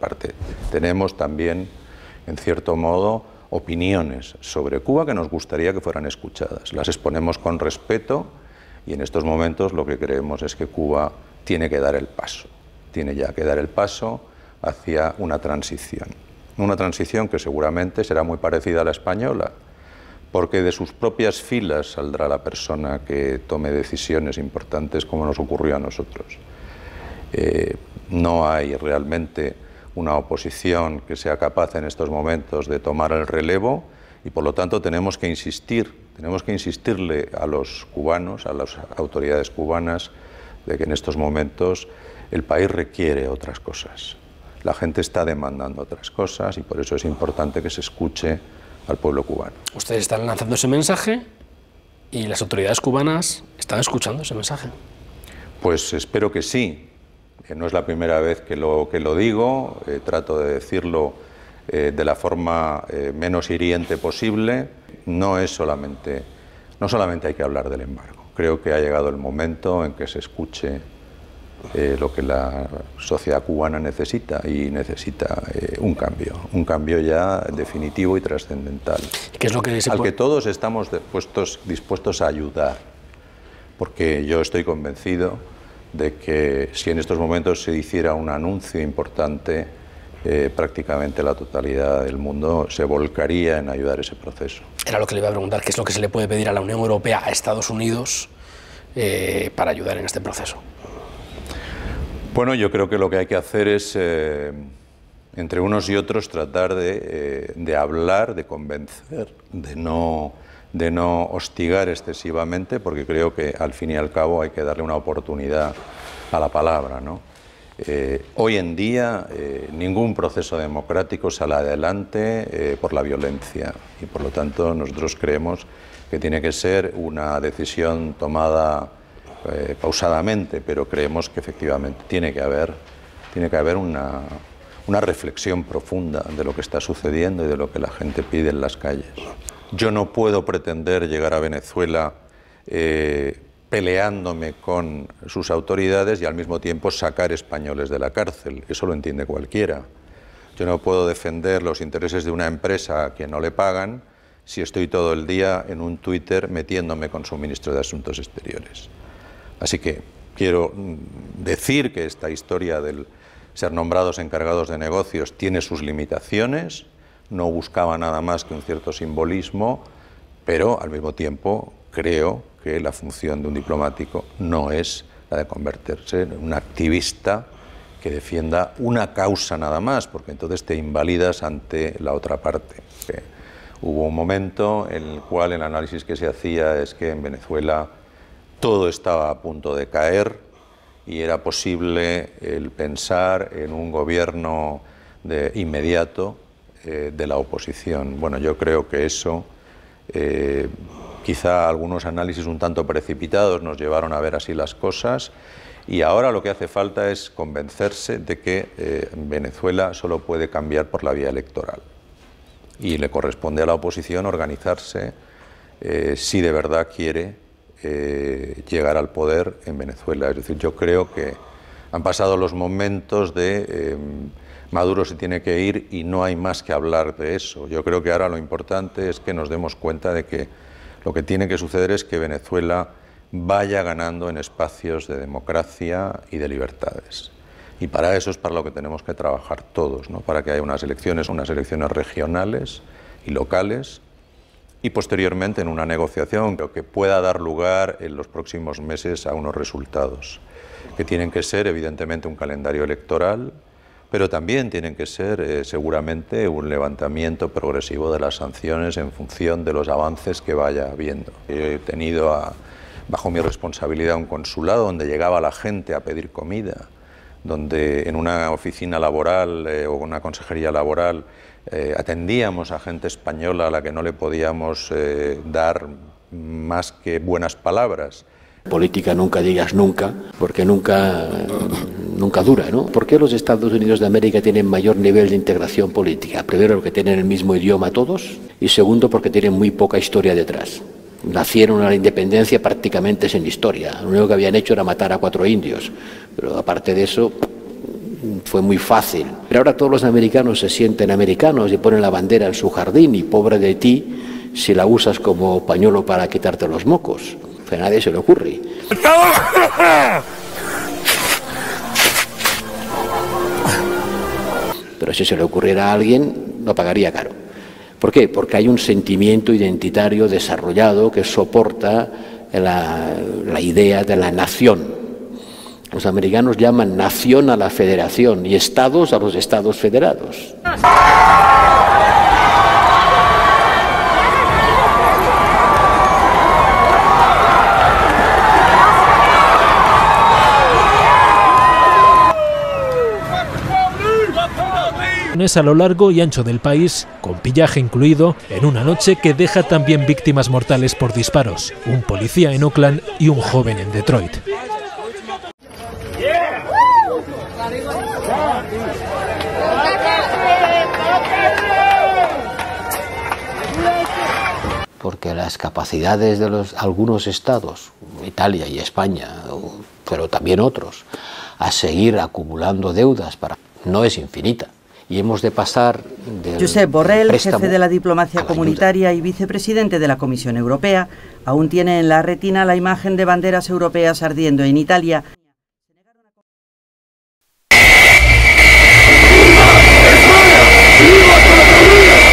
parte, tenemos también, en cierto modo, opiniones sobre Cuba que nos gustaría que fueran escuchadas. Las exponemos con respeto y en estos momentos lo que creemos es que Cuba tiene que dar el paso, tiene ya que dar el paso hacia una transición que seguramente será muy parecida a la española, porque de sus propias filas saldrá la persona que tome decisiones importantes como nos ocurrió a nosotros. No hay realmente una oposición que sea capaz en estos momentos de tomar el relevo y por lo tanto tenemos que insistirle a los cubanos, a las autoridades cubanas, de que en estos momentos el país requiere otras cosas. La gente está demandando otras cosas y por eso es importante que se escuche al pueblo cubano. Ustedes están lanzando ese mensaje y las autoridades cubanas están escuchando ese mensaje. Pues espero que sí. No es la primera vez que lo digo, trato de decirlo de la forma menos hiriente posible. No solamente hay que hablar del embargo. Creo que ha llegado el momento en que se escuche lo que la sociedad cubana necesita, y necesita un cambio ya definitivo y trascendental, ¿Qué es lo que al que todos estamos dispuestos a ayudar, porque yo estoy convencido de que si en estos momentos se hiciera un anuncio importante, prácticamente la totalidad del mundo se volcaría en ayudar ese proceso. Era lo que le iba a preguntar, ¿qué es lo que se le puede pedir a la Unión Europea, a Estados Unidos, para ayudar en este proceso? Bueno, yo creo que lo que hay que hacer es, entre unos y otros, tratar de hablar, de convencer, de no hostigar excesivamente, porque creo que al fin y al cabo hay que darle una oportunidad a la palabra, ¿no? Hoy en día ningún proceso democrático sale adelante por la violencia y por lo tanto nosotros creemos que tiene que ser una decisión tomada pausadamente, pero creemos que efectivamente tiene que haber una reflexión profunda de lo que está sucediendo y de lo que la gente pide en las calles. Yo no puedo pretender llegar a Venezuela peleándome con sus autoridades y al mismo tiempo sacar españoles de la cárcel. Eso lo entiende cualquiera. Yo no puedo defender los intereses de una empresa a quien no le pagan si estoy todo el día en un Twitter metiéndome con su ministro de Asuntos Exteriores. Así que quiero decir que esta historia del ser nombrados encargados de negocios tiene sus limitaciones, no buscaba nada más que un cierto simbolismo, pero al mismo tiempo creo que la función de un diplomático no es la de convertirse en un activista que defienda una causa nada más, porque entonces te invalidas ante la otra parte. Hubo un momento en el cual el análisis que se hacía es que en Venezuela todo estaba a punto de caer y era posible el pensar en un gobierno inmediato de la oposición. Bueno, yo creo que eso, quizá algunos análisis un tanto precipitados nos llevaron a ver así las cosas, y ahora lo que hace falta es convencerse de que Venezuela solo puede cambiar por la vía electoral y le corresponde a la oposición organizarse si de verdad quiere llegar al poder en Venezuela. Es decir, yo creo que han pasado los momentos de Maduro se tiene que ir y no hay más que hablar de eso. Yo creo que ahora lo importante es que nos demos cuenta de que lo que tiene que suceder es que Venezuela vaya ganando en espacios de democracia y de libertades. Y para eso es para lo que tenemos que trabajar todos, ¿no? Para que haya unas elecciones regionales y locales, y posteriormente en una negociación que pueda dar lugar en los próximos meses a unos resultados, que tienen que ser evidentemente un calendario electoral, pero también tienen que ser seguramente un levantamiento progresivo de las sanciones en función de los avances que vaya habiendo. He tenido bajo mi responsabilidad un consulado donde llegaba la gente a pedir comida, donde en una oficina laboral o una consejería laboral atendíamos a gente española a la que no le podíamos dar más que buenas palabras. Política nunca digas nunca, porque nunca dura, ¿no? ¿Por qué los Estados Unidos de América tienen mayor nivel de integración política? Primero, porque tienen el mismo idioma todos, y segundo, porque tienen muy poca historia detrás. Nacieron a la independencia prácticamente sin historia. Lo único que habían hecho era matar a 4 indios, pero aparte de eso fue muy fácil. Pero ahora todos los americanos se sienten americanos y ponen la bandera en su jardín y pobre de ti si la usas como pañuelo para quitarte los mocos. A nadie se le ocurre. Pero si se le ocurriera a alguien, lo pagaría caro. ¿Por qué? Porque hay un sentimiento identitario desarrollado que soporta la idea de la nación. Los americanos llaman nación a la federación y estados a los estados federados. A lo largo y ancho del país, con pillaje incluido, en una noche que deja también víctimas mortales por disparos, un policía en Oakland y un joven en Detroit. Porque las capacidades de algunos estados, Italia y España, pero también otros, a seguir acumulando deudas no es infinita. Y hemos de pasar del Josep Borrell, jefe de la diplomacia comunitaria y vicepresidente de la Comisión Europea, aún tiene en la retina la imagen de banderas europeas ardiendo en Italia.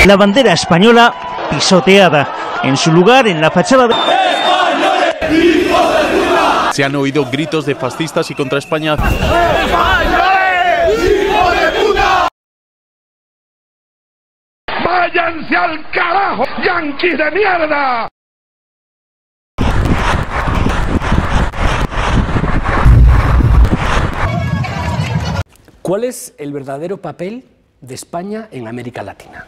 La bandera española pisoteada. En su lugar, en la fachada de... Se han oído gritos de fascistas y contra España. ¡Váyanse al carajo, yanquis de mierda! ¿Cuál es el verdadero papel de España en América Latina?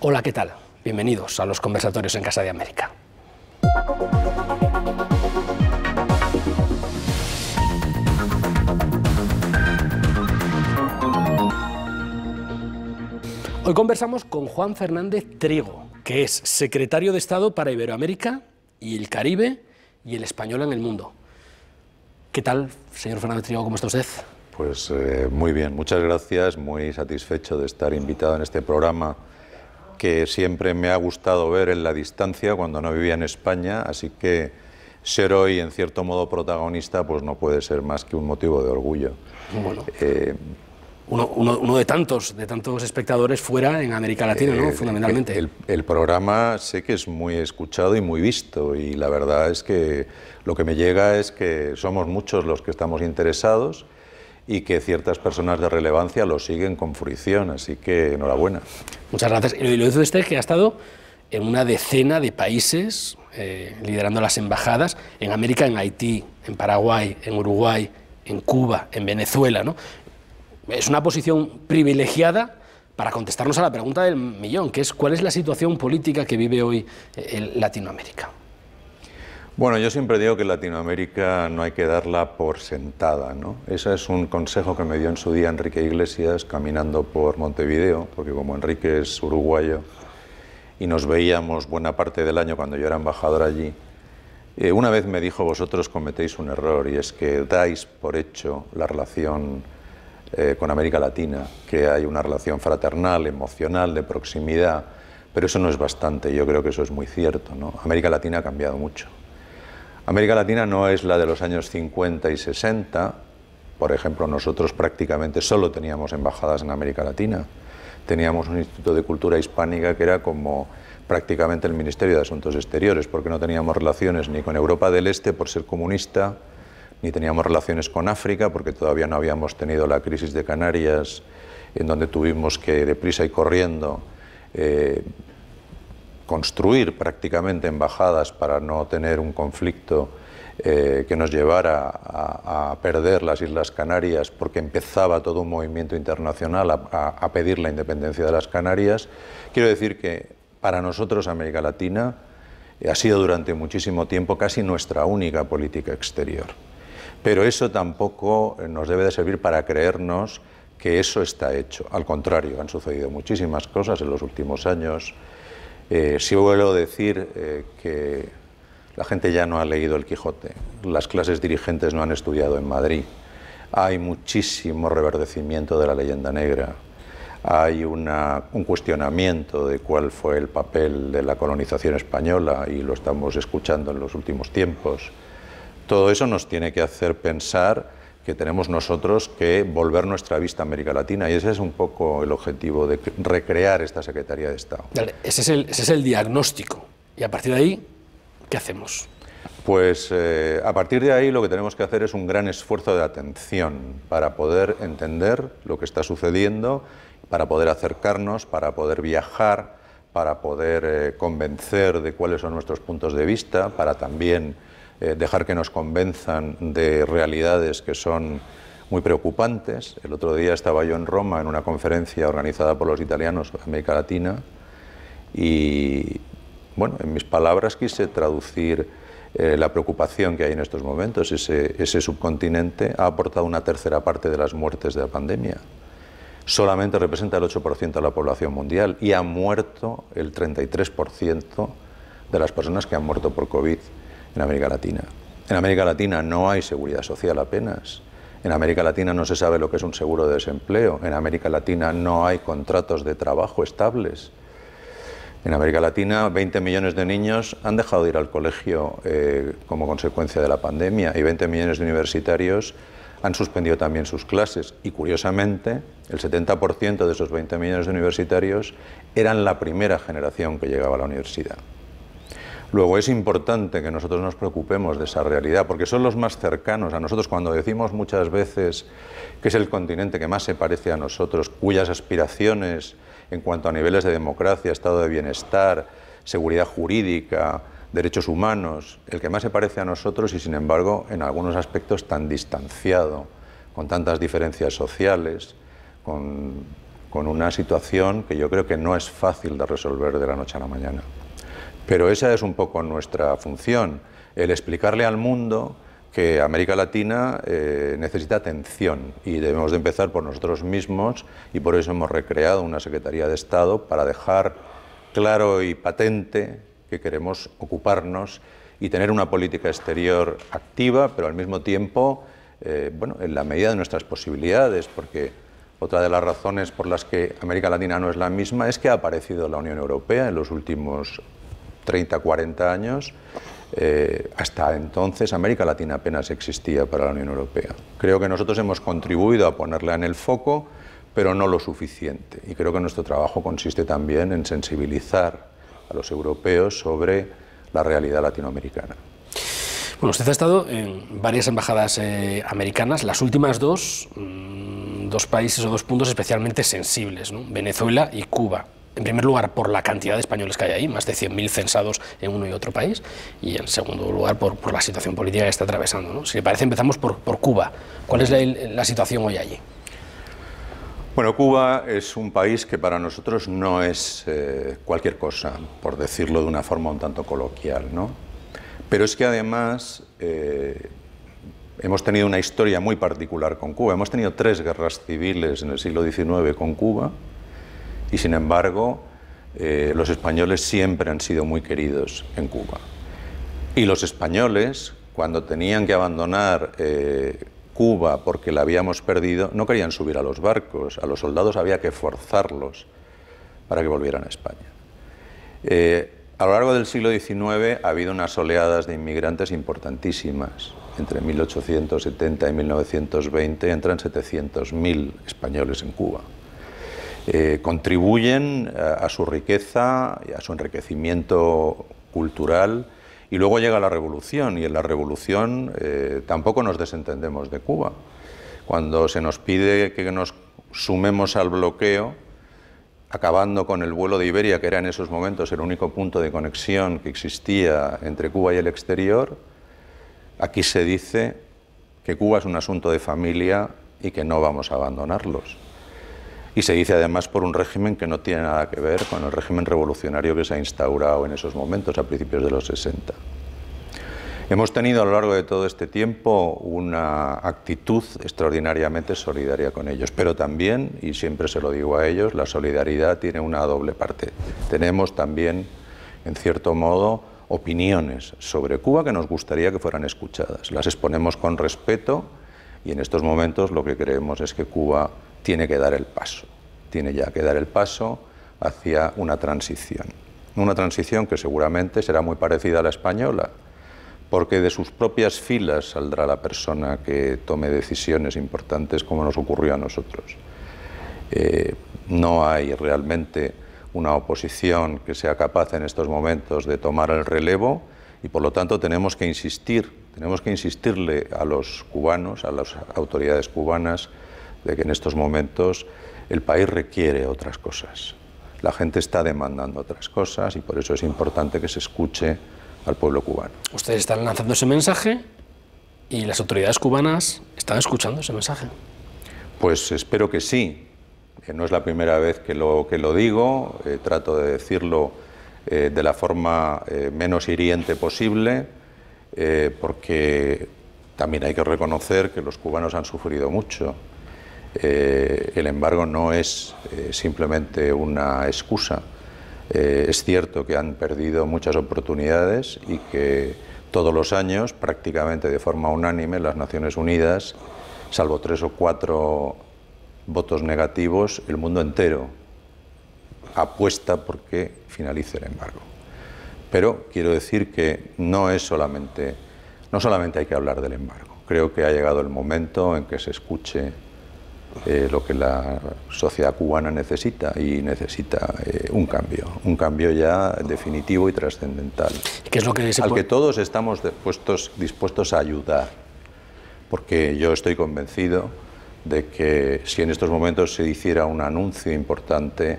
Hola, ¿qué tal? Bienvenidos a los conversatorios en Casa de América. Hoy conversamos con Juan Fernández Trigo, que es secretario de Estado para Iberoamérica y el Caribe y el español en el mundo. ¿Qué tal, señor Fernández Trigo? ¿Cómo está usted? Pues muy bien, muchas gracias, muy satisfecho de estar invitado en este programa que siempre me ha gustado ver en la distancia cuando no vivía en España, así que ser hoy en cierto modo protagonista pues no puede ser más que un motivo de orgullo. Bueno. Uno de tantos espectadores fuera en América Latina, ¿no? Fundamentalmente. El programa sé que es muy escuchado y muy visto, y la verdad es que lo que me llega es que somos muchos los que estamos interesados y que ciertas personas de relevancia lo siguen con fruición, así que enhorabuena. Muchas gracias. Y lo dice usted que ha estado en una decena de países, liderando las embajadas, en América, en Haití, en Paraguay, en Uruguay, en Cuba, en Venezuela, ¿no? Es una posición privilegiada para contestarnos a la pregunta del millón, que es ¿cuál es la situación política que vive hoy Latinoamérica? Bueno, yo siempre digo que Latinoamérica no hay que darla por sentada, ¿no? Ese es un consejo que me dio en su día Enrique Iglesias caminando por Montevideo, porque como Enrique es uruguayo y nos veíamos buena parte del año cuando yo era embajador allí, una vez me dijo: vosotros cometéis un error, y es que dais por hecho la relación con América Latina, que hay una relación fraternal, emocional, de proximidad, pero eso no es bastante. Yo creo que eso es muy cierto, ¿no? América Latina ha cambiado mucho. América Latina no es la de los años 50 y 60. Por ejemplo, nosotros prácticamente solo teníamos embajadas en América Latina. Teníamos un Instituto de Cultura Hispánica que era como prácticamente el Ministerio de Asuntos Exteriores, porque no teníamos relaciones ni con Europa del Este por ser comunista, ni teníamos relaciones con África, porque todavía no habíamos tenido la crisis de Canarias, en donde tuvimos que, deprisa y corriendo, construir prácticamente embajadas para no tener un conflicto que nos llevara a perder las Islas Canarias, porque empezaba todo un movimiento internacional a pedir la independencia de las Canarias. Quiero decir que para nosotros América Latina ha sido durante muchísimo tiempo casi nuestra única política exterior. Pero eso tampoco nos debe de servir para creernos que eso está hecho. Al contrario, han sucedido muchísimas cosas en los últimos años. Sí vuelvo a decir que la gente ya no ha leído El Quijote, las clases dirigentes no han estudiado en Madrid. Hay muchísimo reverdecimiento de la leyenda negra. Hay un cuestionamiento de cuál fue el papel de la colonización española y lo estamos escuchando en los últimos tiempos. Todo eso nos tiene que hacer pensar que tenemos nosotros que volver nuestra vista a América Latina y ese es un poco el objetivo de recrear esta Secretaría de Estado. Vale, ese es el diagnóstico y a partir de ahí, ¿qué hacemos? Pues a partir de ahí lo que tenemos que hacer es un gran esfuerzo de atención para poder entender lo que está sucediendo, para poder acercarnos, para poder viajar, para poder convencer de cuáles son nuestros puntos de vista, para también dejar que nos convenzan de realidades que son muy preocupantes. El otro día estaba yo en Roma en una conferencia organizada por los italianos de América Latina y, bueno, en mis palabras quise traducir la preocupación que hay en estos momentos. Ese subcontinente ha aportado una tercera parte de las muertes de la pandemia. Solamente representa el 8% de la población mundial y ha muerto el 33% de las personas que han muerto por COVID en América Latina. En América Latina no hay seguridad social apenas. En América Latina no se sabe lo que es un seguro de desempleo. En América Latina no hay contratos de trabajo estables. En América Latina 20 millones de niños han dejado de ir al colegio como consecuencia de la pandemia y 20 millones de universitarios han suspendido también sus clases y, curiosamente, el 70% de esos 20 millones de universitarios eran la primera generación que llegaba a la universidad. Luego, es importante que nosotros nos preocupemos de esa realidad, porque son los más cercanos a nosotros. Cuando decimos muchas veces que es el continente que más se parece a nosotros, cuyas aspiraciones en cuanto a niveles de democracia, estado de bienestar, seguridad jurídica, derechos humanos, el que más se parece a nosotros y, sin embargo, en algunos aspectos tan distanciado, con tantas diferencias sociales, con una situación que yo creo que no es fácil de resolver de la noche a la mañana. Pero esa es un poco nuestra función, el explicarle al mundo que América Latina necesita atención y debemos de empezar por nosotros mismos y por eso hemos recreado una Secretaría de Estado para dejar claro y patente que queremos ocuparnos y tener una política exterior activa, pero al mismo tiempo, bueno, en la medida de nuestras posibilidades, porque otra de las razones por las que América Latina no es la misma es que ha aparecido la Unión Europea en los últimos 30, 40 años. Hasta entonces América Latina apenas existía para la Unión Europea. Creo que nosotros hemos contribuido a ponerla en el foco, pero no lo suficiente. Y creo que nuestro trabajo consiste también en sensibilizar a los europeos sobre la realidad latinoamericana. Bueno, usted ha estado en varias embajadas americanas, las últimas dos países o dos puntos especialmente sensibles, ¿no? Venezuela y Cuba. En primer lugar, por la cantidad de españoles que hay ahí, más de 100.000 censados en uno y otro país, y en segundo lugar, por la situación política que está atravesando, ¿no? Si le parece, empezamos por Cuba. ¿Cuál es la situación hoy allí? Bueno, Cuba es un país que para nosotros no es cualquier cosa, por decirlo de una forma un tanto coloquial, ¿no? Pero es que además hemos tenido una historia muy particular con Cuba. Hemos tenido 3 guerras civiles en el siglo XIX con Cuba y, sin embargo, los españoles siempre han sido muy queridos en Cuba. Y los españoles, cuando tenían que abandonar Cuba porque la habíamos perdido, no querían subir a los barcos, a los soldados había que forzarlos para que volvieran a España. A lo largo del siglo XIX ha habido unas oleadas de inmigrantes importantísimas. Entre 1870 y 1920 entran 700.000 españoles en Cuba. Contribuyen a su riqueza y a su enriquecimiento cultural. Y luego llega la revolución, y en la revolución tampoco nos desentendemos de Cuba. Cuando se nos pide que nos sumemos al bloqueo, acabando con el vuelo de Iberia, que era en esos momentos el único punto de conexión que existía entre Cuba y el exterior, aquí se dice que Cuba es un asunto de familia y que no vamos a abandonarlos. Y se dice además por un régimen que no tiene nada que ver con el régimen revolucionario que se ha instaurado en esos momentos, a principios de los 60. Hemos tenido a lo largo de todo este tiempo una actitud extraordinariamente solidaria con ellos, pero también, y siempre se lo digo a ellos, la solidaridad tiene una doble parte. Tenemos también, en cierto modo, opiniones sobre Cuba que nos gustaría que fueran escuchadas. Las exponemos con respeto, Y en estos momentos lo que creemos es que Cuba tiene que dar el paso, tiene ya que dar el paso hacia una transición que seguramente será muy parecida a la española, porque de sus propias filas saldrá la persona que tome decisiones importantes como nos ocurrió a nosotros. No hay realmente una oposición que sea capaz en estos momentos de tomar el relevo y por lo tanto tenemos que insistirle a los cubanos, a las autoridades cubanas, de que en estos momentos el país requiere otras cosas. La gente está demandando otras cosas y por eso es importante que se escuche al pueblo cubano. Ustedes están lanzando ese mensaje y las autoridades cubanas están escuchando ese mensaje. Pues espero que sí. No es la primera vez que lo digo, trato de decirlo de la forma menos hiriente posible, porque también hay que reconocer que los cubanos han sufrido mucho. El embargo no es simplemente una excusa. Es cierto que han perdido muchas oportunidades y que todos los años, prácticamente de forma unánime, las Naciones Unidas, salvo 3 o 4 votos negativos, el mundo entero apuesta por que finalice el embargo. Pero quiero decir que no solamente hay que hablar del embargo. Creo que ha llegado el momento en que se escuche lo que la sociedad cubana necesita, y necesita un cambio ya definitivo y trascendental, ¿Qué es lo que al que todos estamos dispuestos a ayudar, porque yo estoy convencido de que si en estos momentos se hiciera un anuncio importante,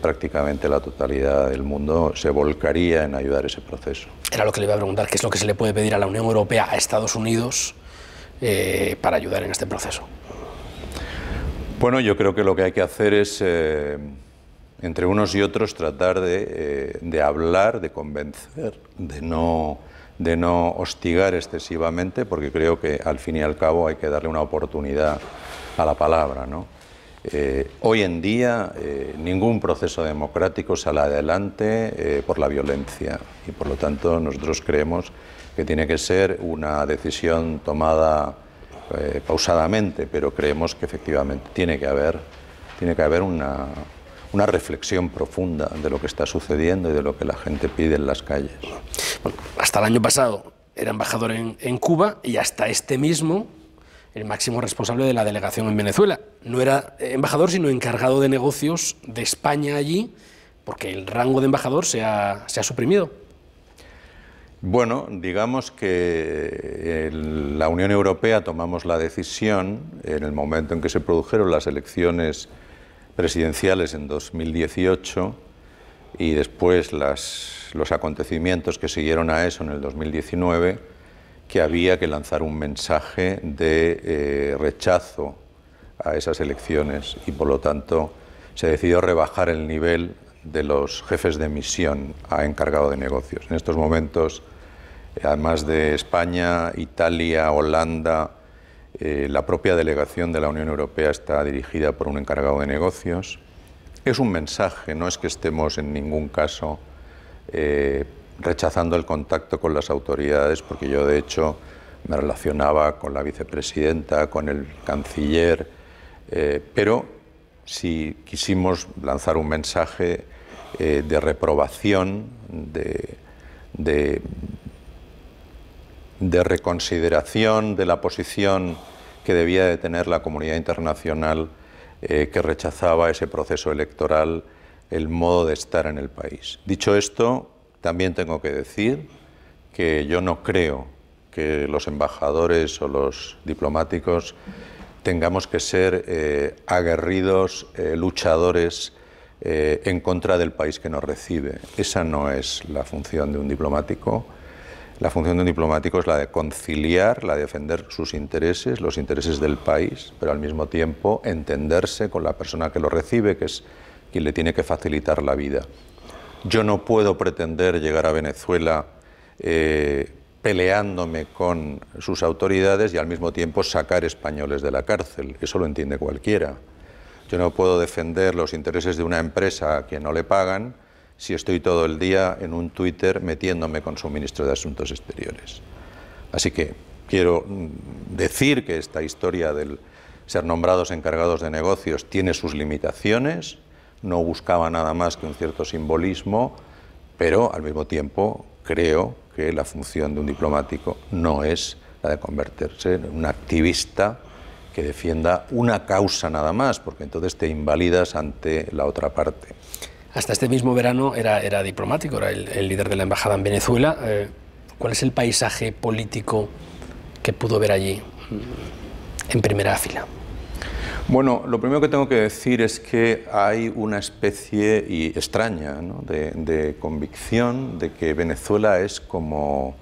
prácticamente la totalidad del mundo se volcaría en ayudar ese proceso. Era lo que le iba a preguntar, ¿qué es lo que se le puede pedir a la Unión Europea, a Estados Unidos, para ayudar en este proceso? Bueno, yo creo que lo que hay que hacer es, entre unos y otros, tratar de hablar, de convencer, de no hostigar excesivamente, porque creo que al fin y al cabo hay que darle una oportunidad a la palabra, ¿no? Hoy en día ningún proceso democrático sale adelante por la violencia y por lo tanto nosotros creemos que tiene que ser una decisión tomada pausadamente, pero creemos que efectivamente tiene que haber una reflexión profunda de lo que está sucediendo y de lo que la gente pide en las calles. Bueno, hasta el año pasado era embajador en Cuba y hasta este mismo el máximo responsable de la delegación en Venezuela. No era embajador, sino encargado de negocios de España allí, porque el rango de embajador se ha suprimido. Bueno, digamos que la Unión Europea tomamos la decisión en el momento en que se produjeron las elecciones presidenciales en 2018 y después los acontecimientos que siguieron a eso en el 2019, que había que lanzar un mensaje de rechazo a esas elecciones y por lo tanto se decidió rebajar el nivel de los jefes de misión a encargado de negocios. En estos momentos, además de España, Italia, Holanda, la propia delegación de la Unión Europea está dirigida por un encargado de negocios. Es un mensaje, no es que estemos en ningún caso rechazando el contacto con las autoridades, porque yo de hecho me relacionaba con la vicepresidenta, con el canciller, pero si quisimos lanzar un mensaje de reprobación, de reconsideración de la posición que debía de tener la comunidad internacional que rechazaba ese proceso electoral, el modo de estar en el país. Dicho esto, también tengo que decir que yo no creo que los embajadores o los diplomáticos tengamos que ser aguerridos luchadores en contra del país que nos recibe. Esa no es la función de un diplomático. La función de un diplomático es la de conciliar, la de defender sus intereses, los intereses del país, pero al mismo tiempo entenderse con la persona que lo recibe, que es quien le tiene que facilitar la vida. Yo no puedo pretender llegar a Venezuela peleándome con sus autoridades y al mismo tiempo sacar españoles de la cárcel. Eso lo entiende cualquiera. Yo no puedo defender los intereses de una empresa a quien no le pagan si estoy todo el día en un Twitter metiéndome con su ministro de Asuntos Exteriores. Así que quiero decir que esta historia del ser nombrados encargados de negocios tiene sus limitaciones, no buscaba nada más que un cierto simbolismo, pero al mismo tiempo creo que la función de un diplomático no es la de convertirse en un activista que defienda una causa nada más, porque entonces te invalidas ante la otra parte. Hasta este mismo verano era diplomático, era el líder de la embajada en Venezuela. ¿Cuál es el paisaje político que pudo ver allí en primera fila? Bueno, lo primero que tengo que decir es que hay una especie extraña, ¿no?, de convicción de que Venezuela es como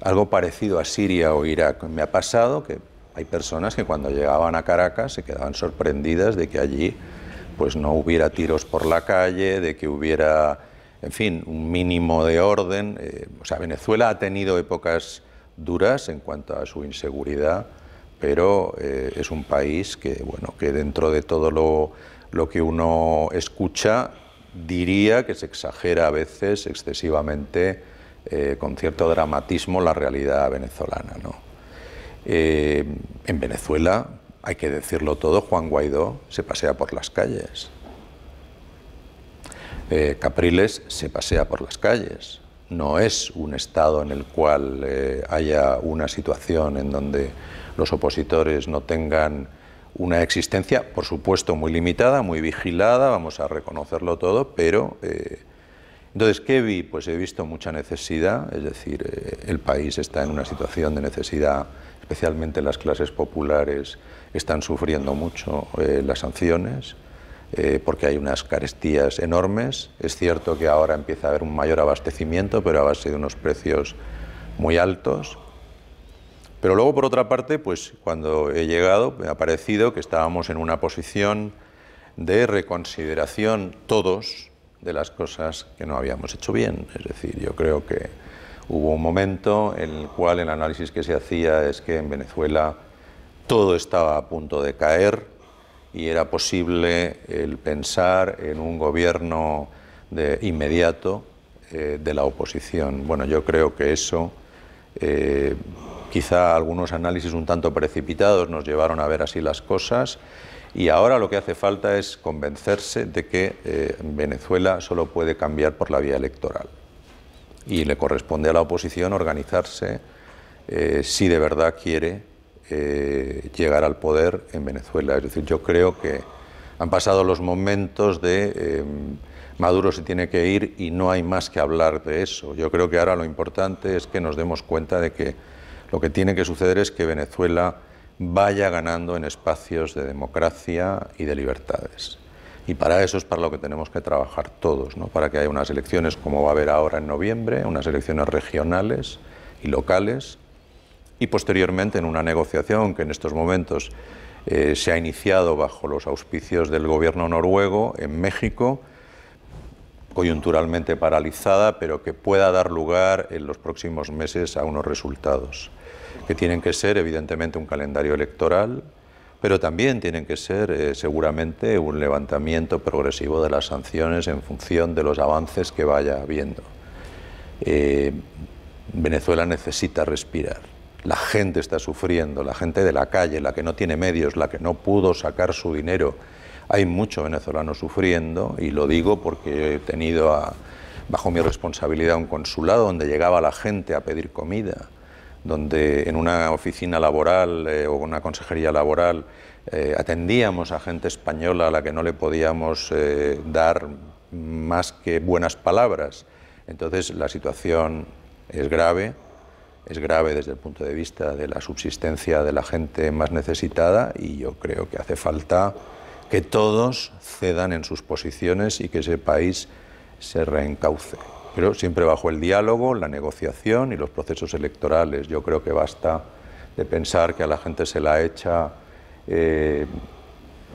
algo parecido a Siria o Irak. Me ha pasado que hay personas que cuando llegaban a Caracas se quedaban sorprendidas de que allí pues no hubiera tiros por la calle, de que hubiera, en fin, un mínimo de orden. O sea, Venezuela ha tenido épocas duras en cuanto a su inseguridad, pero es un país que, bueno, que dentro de todo lo que uno escucha, diría que se exagera a veces excesivamente, con cierto dramatismo, la realidad venezolana, ¿no? En Venezuela, hay que decirlo todo, Juan Guaidó se pasea por las calles. Capriles se pasea por las calles. No es un estado en el cual haya una situación en donde los opositores no tengan una existencia, por supuesto, muy limitada, muy vigilada, vamos a reconocerlo todo, pero... Entonces, ¿qué vi? Pues he visto mucha necesidad, es decir, el país está en una situación de necesidad, especialmente las clases populares están sufriendo mucho las sanciones, porque hay unas carestías enormes. Es cierto que ahora empieza a haber un mayor abastecimiento, pero a base de unos precios muy altos. Pero luego, por otra parte, pues cuando he llegado, me ha parecido que estábamos en una posición de reconsideración todos de las cosas que no habíamos hecho bien. Es decir, yo creo que hubo un momento en el cual el análisis que se hacía es que en Venezuela todo estaba a punto de caer y era posible el pensar en un gobierno inmediato de la oposición. Bueno, yo creo que eso, quizá algunos análisis un tanto precipitados nos llevaron a ver así las cosas. Y ahora lo que hace falta es convencerse de que Venezuela solo puede cambiar por la vía electoral. Y le corresponde a la oposición organizarse si de verdad quiere llegar al poder en Venezuela. Es decir, yo creo que han pasado los momentos de Maduro se tiene que ir y no hay más que hablar de eso. Yo creo que ahora lo importante es que nos demos cuenta de que lo que tiene que suceder es que Venezuela vaya ganando en espacios de democracia y de libertades. Y para eso es para lo que tenemos que trabajar todos, ¿no? Para que haya unas elecciones como va a haber ahora en noviembre, unas elecciones regionales y locales, y posteriormente en una negociación que en estos momentos se ha iniciado bajo los auspicios del gobierno noruego en México, coyunturalmente paralizada, pero que pueda dar lugar en los próximos meses a unos resultados que tienen que ser evidentemente un calendario electoral, pero también tienen que ser seguramente un levantamiento progresivo de las sanciones en función de los avances que vaya habiendo. Venezuela necesita respirar, la gente está sufriendo, la gente de la calle, la que no tiene medios, la que no pudo sacar su dinero. Hay mucho venezolano sufriendo, y lo digo porque he tenido bajo mi responsabilidad un consulado donde llegaba la gente a pedir comida, donde en una oficina laboral o una consejería laboral atendíamos a gente española a la que no le podíamos dar más que buenas palabras. Entonces la situación es grave desde el punto de vista de la subsistencia de la gente más necesitada, y yo creo que hace falta que todos cedan en sus posiciones y que ese país se reencauce. Pero siempre bajo el diálogo, la negociación y los procesos electorales. Yo creo que basta de pensar que a la gente se la echa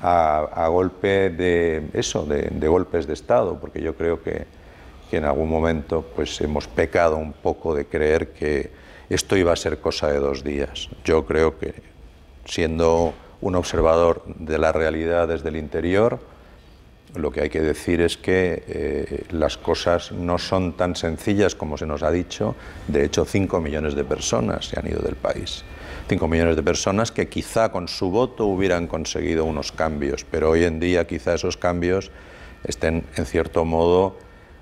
a golpe de golpes de Estado, porque yo creo que en algún momento pues hemos pecado un poco de creer que esto iba a ser cosa de 2 días. Yo creo que, siendo un observador de la realidad desde el interior, lo que hay que decir es que las cosas no son tan sencillas como se nos ha dicho. De hecho, 5 millones de personas se han ido del país. 5 millones de personas que quizá con su voto hubieran conseguido unos cambios, pero hoy en día quizá esos cambios estén, en cierto modo,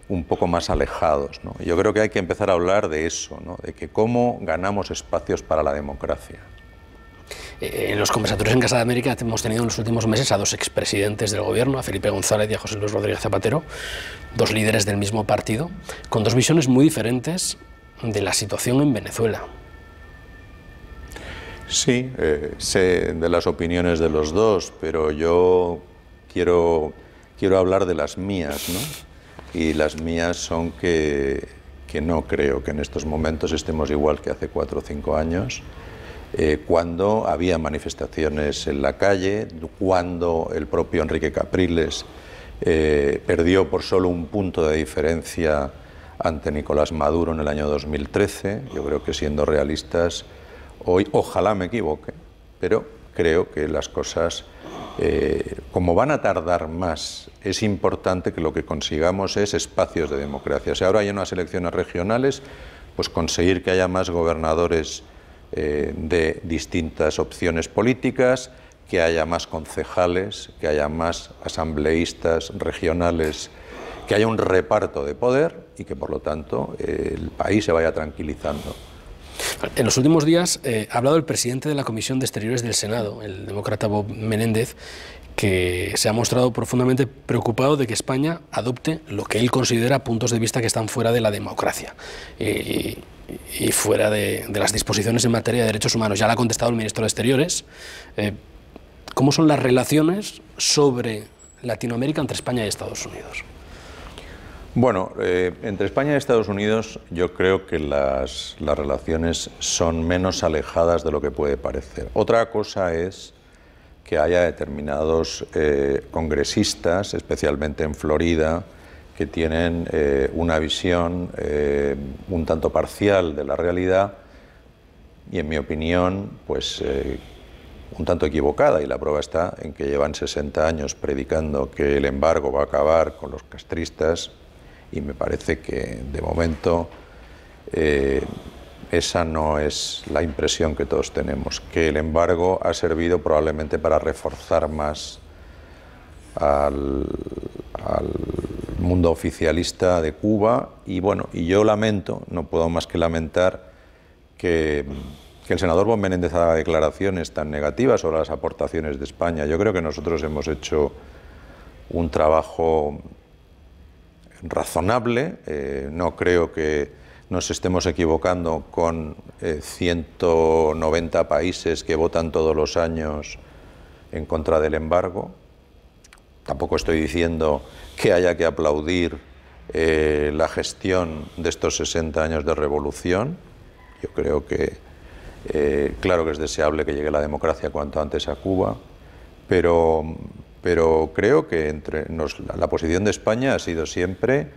un poco más alejados, ¿no? Yo creo que hay que empezar a hablar de eso, ¿no? De que cómo ganamos espacios para la democracia. En los conversatorios en Casa de América hemos tenido en los últimos meses a 2 expresidentes del gobierno, a Felipe González y a José Luis Rodríguez Zapatero, 2 líderes del mismo partido, con 2 visiones muy diferentes de la situación en Venezuela. Sí, sé de las opiniones de los dos, pero yo quiero hablar de las mías, ¿no? Y las mías son que no creo que en estos momentos estemos igual que hace 4 o 5 años, cuando había manifestaciones en la calle, cuando el propio Enrique Capriles perdió por solo un punto de diferencia ante Nicolás Maduro en el año 2013. Yo creo que, siendo realistas, hoy, ojalá me equivoque, pero creo que las cosas, como van a tardar más, es importante que lo que consigamos es espacios de democracia. Si ahora hay unas elecciones regionales, pues conseguir que haya más gobernadores de distintas opciones políticas, que haya más concejales, que haya más asambleístas regionales, que haya un reparto de poder y que, por lo tanto, el país se vaya tranquilizando. En los últimos días ha hablado el presidente de la Comisión de Exteriores del Senado, el demócrata Bob Menéndez, que se ha mostrado profundamente preocupado de que España adopte lo que él considera puntos de vista que están fuera de la democracia y fuera de las disposiciones en materia de derechos humanos. Ya le ha contestado el ministro de Exteriores. ¿Cómo son las relaciones sobre Latinoamérica entre España y Estados Unidos? Bueno, entre España y Estados Unidos yo creo que las relaciones son menos alejadas de lo que puede parecer. Otra cosa es que haya determinados congresistas, especialmente en Florida, que tienen una visión un tanto parcial de la realidad y, en mi opinión, pues un tanto equivocada, y la prueba está en que llevan 60 años predicando que el embargo va a acabar con los castristas, y me parece que, de momento, esa no es la impresión que todos tenemos, que el embargo ha servido probablemente para reforzar más al mundo oficialista de Cuba, y bueno, y yo lamento, no puedo más que lamentar que el senador Bob Menéndez haga declaraciones tan negativas sobre las aportaciones de España. Yo creo que nosotros hemos hecho un trabajo razonable, no creo que nos estemos equivocando con 190 países que votan todos los años en contra del embargo. Tampoco estoy diciendo que haya que aplaudir la gestión de estos 60 años de revolución. Yo creo que, claro que es deseable que llegue la democracia cuanto antes a Cuba, pero creo que la posición de España ha sido siempre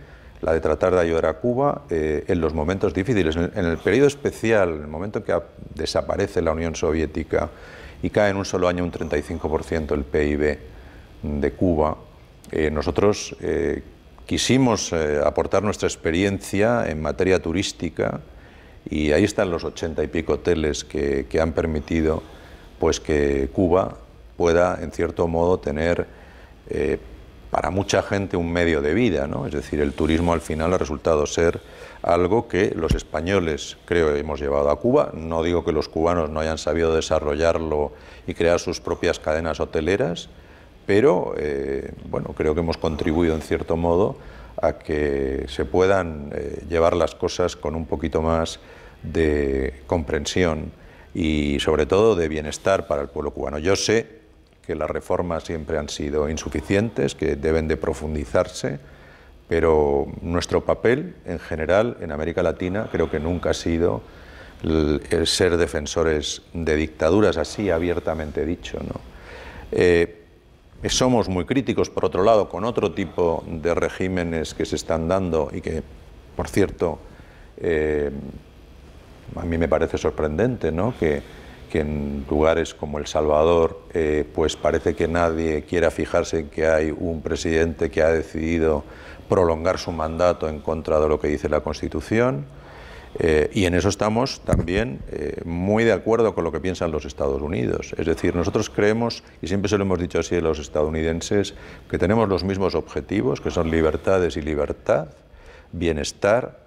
la de tratar de ayudar a Cuba en los momentos difíciles. En el periodo especial, en el momento en que desaparece la Unión Soviética y cae en un solo año un 35% el PIB de Cuba, nosotros quisimos aportar nuestra experiencia en materia turística, y ahí están los 80 y pico hoteles que han permitido pues que Cuba pueda, en cierto modo, tener para mucha gente un medio de vida, ¿no? Es decir, el turismo al final ha resultado ser algo que los españoles, creo, hemos llevado a Cuba. No digo que los cubanos no hayan sabido desarrollarlo y crear sus propias cadenas hoteleras, pero bueno, creo que hemos contribuido, en cierto modo, a que se puedan llevar las cosas con un poquito más de comprensión y, sobre todo, de bienestar para el pueblo cubano. Yo sé que las reformas siempre han sido insuficientes, que deben de profundizarse, pero nuestro papel, en general, en América Latina, creo que nunca ha sido el ser defensores de dictaduras, así abiertamente dicho, ¿no? Somos muy críticos, por otro lado, con otro tipo de regímenes que se están dando y que, por cierto, a mí me parece sorprendente, ¿no? Que que en lugares como El Salvador pues parece que nadie quiera fijarse en que hay un presidente que ha decidido prolongar su mandato en contra de lo que dice la Constitución, y en eso estamos también muy de acuerdo con lo que piensan los Estados Unidos. Es decir, nosotros creemos, y siempre se lo hemos dicho así a los estadounidenses, que tenemos los mismos objetivos, que son libertades y libertad, bienestar,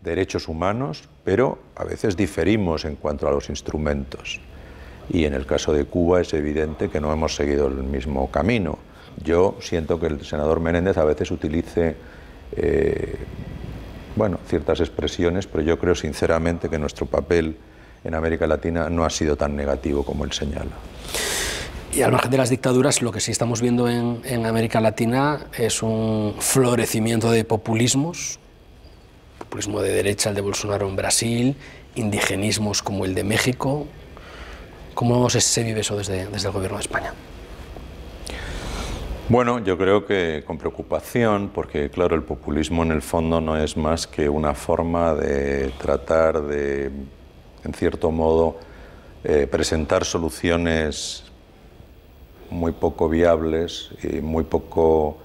derechos humanos, pero a veces diferimos en cuanto a los instrumentos. Y en el caso de Cuba es evidente que no hemos seguido el mismo camino. Yo siento que el senador Menéndez a veces utilice ciertas expresiones, pero yo creo sinceramente que nuestro papel en América Latina no ha sido tan negativo como él señala. Y al margen de las dictaduras, lo que sí estamos viendo en América Latina es un florecimiento de populismos, populismo de derecha, el de Bolsonaro en Brasil, indigenismos como el de México. ¿Cómo se vive eso desde el Gobierno de España? Bueno, yo creo que con preocupación, porque claro, el populismo en el fondo no es más que una forma de tratar de, en cierto modo, presentar soluciones muy poco viables y muy poco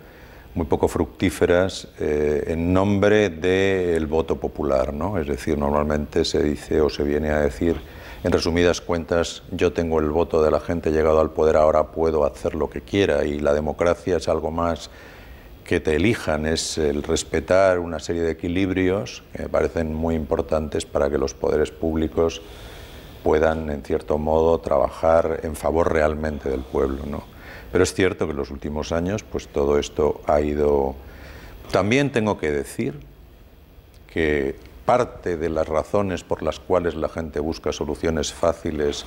fructíferas en nombre del voto popular, ¿no? Es decir, normalmente se dice o se viene a decir, en resumidas cuentas, yo tengo el voto de la gente, he llegado al poder, ahora puedo hacer lo que quiera, y la democracia es algo más que te elijan, es el respetar una serie de equilibrios que me parecen muy importantes para que los poderes públicos puedan, en cierto modo, trabajar en favor realmente del pueblo, ¿no? Pero es cierto que en los últimos años pues todo esto ha ido... También tengo que decir que parte de las razones por las cuales la gente busca soluciones fáciles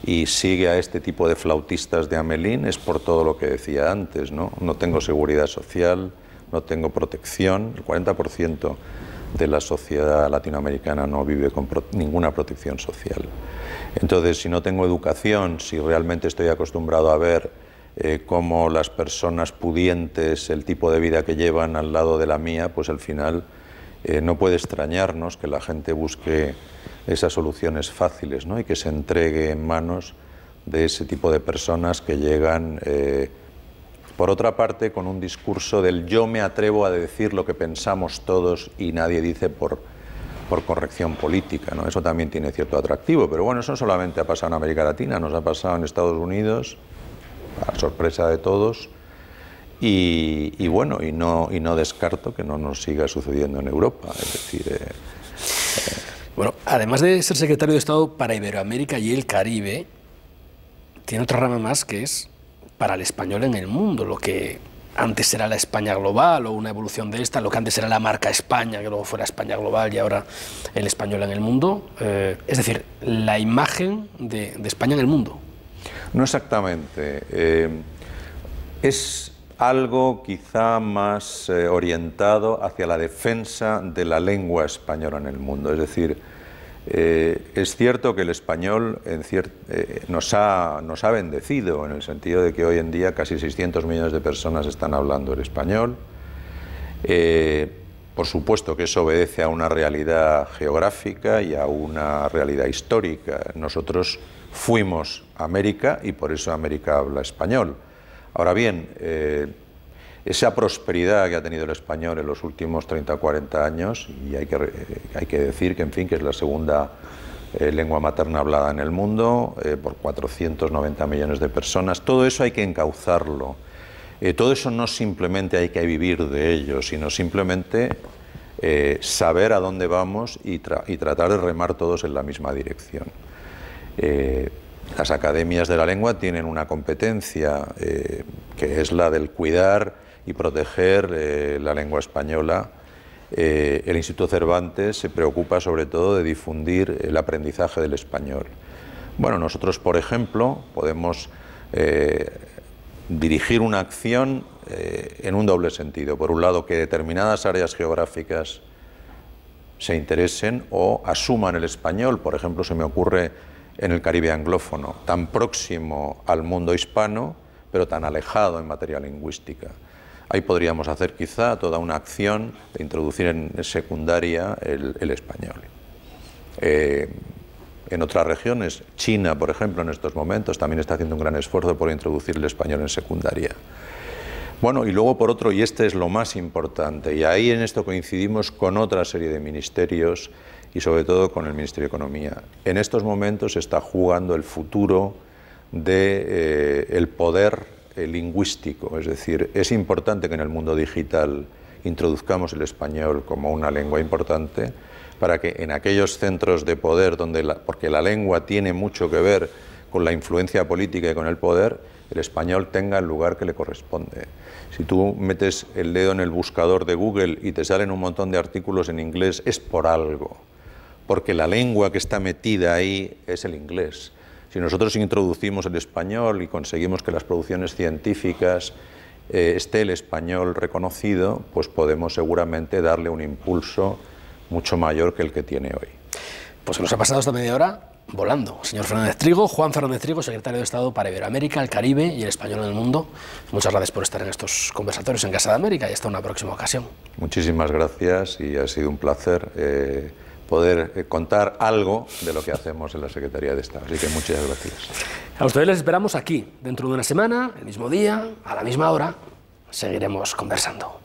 y sigue a este tipo de flautistas de Amelín es por todo lo que decía antes, ¿no? No tengo seguridad social, no tengo protección, el 40% de la sociedad latinoamericana no vive con ninguna protección social. Entonces, si no tengo educación, si realmente estoy acostumbrado a ver cómo las personas pudientes, el tipo de vida que llevan al lado de la mía, pues al final no puede extrañarnos que la gente busque esas soluciones fáciles, ¿no? Y que se entregue en manos de ese tipo de personas que llegan, por otra parte, con un discurso del yo me atrevo a decir lo que pensamos todos y nadie dice por corrección política, ¿no? Eso también tiene cierto atractivo, pero bueno, eso no solamente ha pasado en América Latina, nos ha pasado en Estados Unidos, a sorpresa de todos, y no descarto que no nos siga sucediendo en Europa. Es decir, bueno, además de ser secretario de Estado para Iberoamérica y el Caribe, tiene otra rama más que es para el español en el mundo, lo que antes era la España global o una evolución de esta, lo que antes era la marca España, que luego fuera España global y ahora el español en el mundo, es decir, la imagen de España en el mundo. No exactamente. Es algo quizá más orientado hacia la defensa de la lengua española en el mundo. Es decir, es cierto que el español nos ha bendecido en el sentido de que hoy en día casi 600 millones de personas están hablando el español. Por supuesto que eso obedece a una realidad geográfica y a una realidad histórica. Nosotros fuimos a América y por eso América habla español. Ahora bien, esa prosperidad que ha tenido el español en los últimos 30 o 40 años, y hay que decir que, en fin, que es la segunda lengua materna hablada en el mundo, por 490 millones de personas, todo eso hay que encauzarlo. Todo eso no simplemente hay que vivir de ello, sino simplemente saber a dónde vamos y tratar de remar todos en la misma dirección. Las academias de la lengua tienen una competencia que es la del cuidar y proteger la lengua española. El Instituto Cervantes se preocupa sobre todo de difundir el aprendizaje del español. Bueno, nosotros, por ejemplo, podemos dirigir una acción en un doble sentido. Por un lado, que determinadas áreas geográficas se interesen o asuman el español. Por ejemplo, se me ocurre en el Caribe anglófono, tan próximo al mundo hispano, pero tan alejado en materia lingüística. Ahí podríamos hacer quizá toda una acción de introducir en secundaria el español. en otras regiones. China, por ejemplo, en estos momentos también está haciendo un gran esfuerzo por introducir el español en secundaria. Bueno, y luego por otro, y este es lo más importante, y ahí en esto coincidimos con otra serie de ministerios y sobre todo con el Ministerio de Economía. En estos momentos se está jugando el futuro del poder lingüístico, es decir, es importante que en el mundo digital introduzcamos el español como una lengua importante para que en aquellos centros de poder, porque la lengua tiene mucho que ver con la influencia política y con el poder, el español tenga el lugar que le corresponde. Si tú metes el dedo en el buscador de Google y te salen un montón de artículos en inglés, es por algo, porque la lengua que está metida ahí es el inglés. Si nosotros introducimos el español y conseguimos que las producciones científicas esté el español reconocido, pues podemos seguramente darle un impulso mucho mayor que el que tiene hoy. Pues se nos ha pasado esta media hora volando. Señor Fernández Trigo, Juan Fernández Trigo, secretario de Estado para Iberoamérica, el Caribe y el español en el mundo. Muchas gracias por estar en estos conversatorios en Casa de América y hasta una próxima ocasión. Muchísimas gracias y ha sido un placer poder contar algo de lo que hacemos en la Secretaría de Estado. Así que muchas gracias. A ustedes les esperamos aquí, dentro de una semana, el mismo día, a la misma hora. Seguiremos conversando.